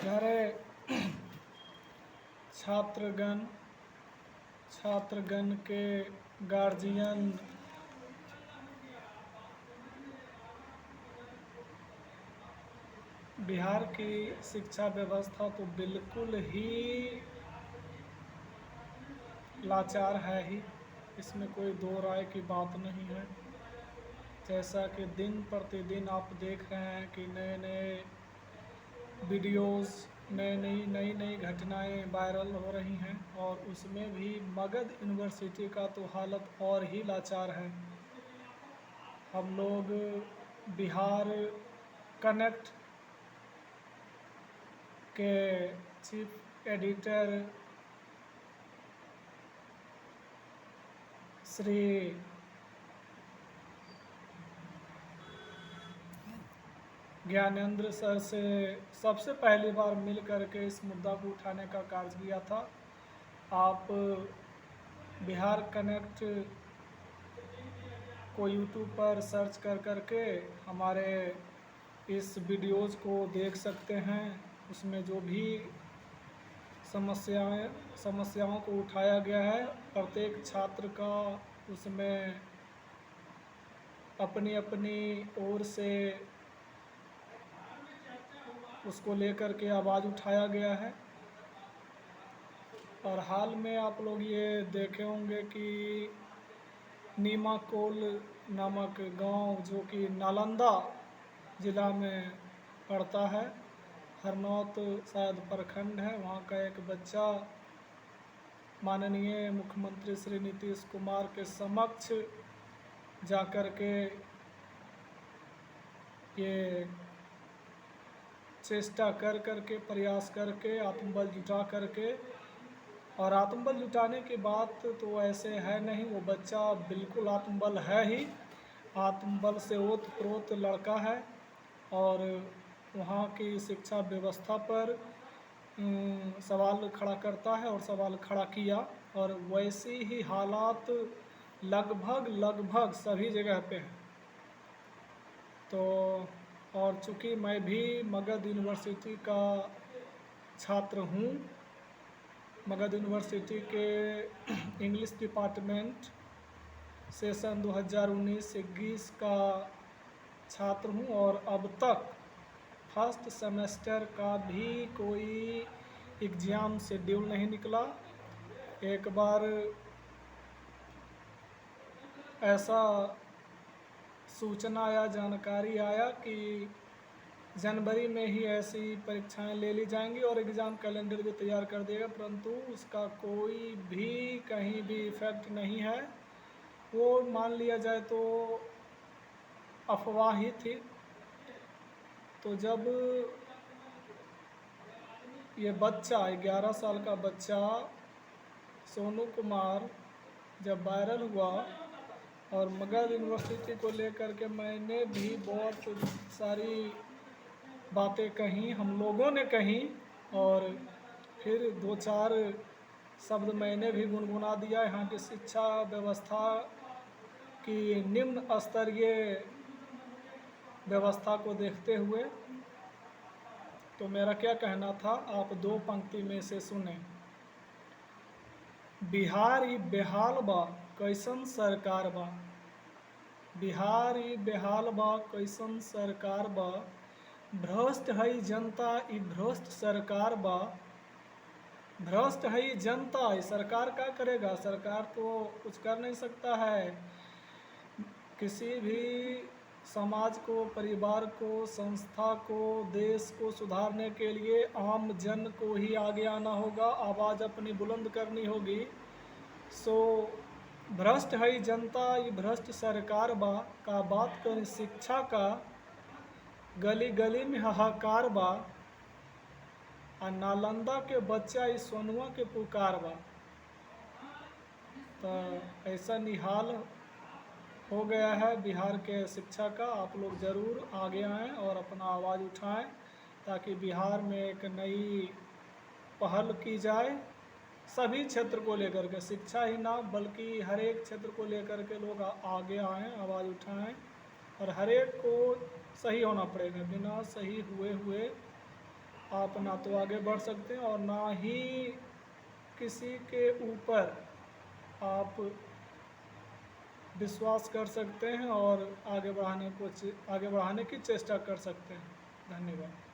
प्यारे छात्रगण, छात्रगण के गार्जियन, बिहार की शिक्षा व्यवस्था तो बिल्कुल ही लाचार है ही, इसमें कोई दो राय की बात नहीं है। जैसा कि दिन प्रतिदिन आप देख रहे हैं कि नए नए वीडियोस, नई नई घटनाएं वायरल हो रही हैं, और उसमें भी मगध यूनिवर्सिटी का तो हालत और ही लाचार है। हम लोग बिहार कनेक्ट के chief editor Shri Gyanendra sir से सबसे पहली बार मिल करके इस मुद्दा को उठाने का कार्य किया था। आप बिहार कनेक्ट को यूट्यूब पर सर्च कर करके हमारे इस वीडियोज़ को देख सकते हैं। उसमें जो भी समस्याओं को उठाया गया है, प्रत्येक छात्र का उसमें अपनी अपनी ओर से उसको लेकर के आवाज़ उठाया गया है। और हाल में आप लोग ये देखे होंगे कि नीमाकोल नामक गांव, जो कि नालंदा ज़िला में पड़ता है, हरनौत शायद प्रखंड है, वहाँ का एक बच्चा माननीय मुख्यमंत्री श्री नीतीश कुमार के समक्ष जाकर के ये चेष्टा कर करके, प्रयास करके, आत्मबल जुटा करके, और आत्मबल जुटाने की बात तो ऐसे है नहीं, वो बच्चा बिल्कुल आत्मबल है ही, आत्मबल से ओत-प्रोत लड़का है। और वहाँ की शिक्षा व्यवस्था पर सवाल खड़ा करता है और सवाल खड़ा किया, और वैसी ही हालात लगभग सभी जगह पे हैं। तो और चूँकि मैं भी मगध यूनिवर्सिटी का छात्र हूँ, मगध यूनिवर्सिटी के इंग्लिश डिपार्टमेंट सेशन 2019-21 का छात्र हूँ, और अब तक फर्स्ट सेमेस्टर का भी कोई एग्ज़ाम शेड्यूल नहीं निकला। एक बार ऐसा सूचना या जानकारी आया कि जनवरी में ही ऐसी परीक्षाएं ले ली जाएंगी और एग्ज़ाम कैलेंडर भी तैयार कर दिएगा, परंतु उसका कोई भी कहीं भी इफ़ेक्ट नहीं है। वो मान लिया जाए तो अफवाह ही थी। तो जब ये बच्चा 11 साल का बच्चा सोनू कुमार जब वायरल हुआ, और मगध यूनिवर्सिटी को लेकर के मैंने भी बहुत सारी बातें कही, हम लोगों ने कही, और फिर 2-4 शब्द मैंने भी गुनगुना दिया यहाँ की शिक्षा व्यवस्था की निम्न स्तरीय व्यवस्था को देखते हुए। तो मेरा क्या कहना था, आप 2 पंक्ति में से सुने। बिहार ई बेहाल बा कैसन सरकार बा, बिहार ई बेहाल बा कैसन सरकार बा, भ्रष्ट है जनता ई भ्रष्ट सरकार बा, भ्रष्ट है जनता। सरकार क्या करेगा, सरकार तो कुछ कर नहीं सकता है। किसी भी समाज को, परिवार को, संस्था को, देश को सुधारने के लिए आम जन को ही आगे आना होगा, आवाज़ अपनी बुलंद करनी होगी। सो भ्रष्ट है जनता ये भ्रष्ट सरकार बा का बात करें शिक्षा का, गली गली में हाहाकार बा, आ नालंदा के बच्चा इस सोनुआ के पुकार बा। तो ऐसा निहाल हो गया है बिहार के शिक्षा का। आप लोग ज़रूर आगे आएँ और अपना आवाज़ उठाएं, ताकि बिहार में एक नई पहल की जाए। सभी क्षेत्र को लेकर के, शिक्षा ही ना बल्कि हर एक क्षेत्र को लेकर के लोग आगे आएँ, आवाज़ उठाएं, और हर एक को सही होना पड़ेगा। बिना सही हुए आप ना तो आगे बढ़ सकते हैं और ना ही किसी के ऊपर आप विश्वास कर सकते हैं और आगे बढ़ाने की चेष्टा कर सकते हैं। धन्यवाद।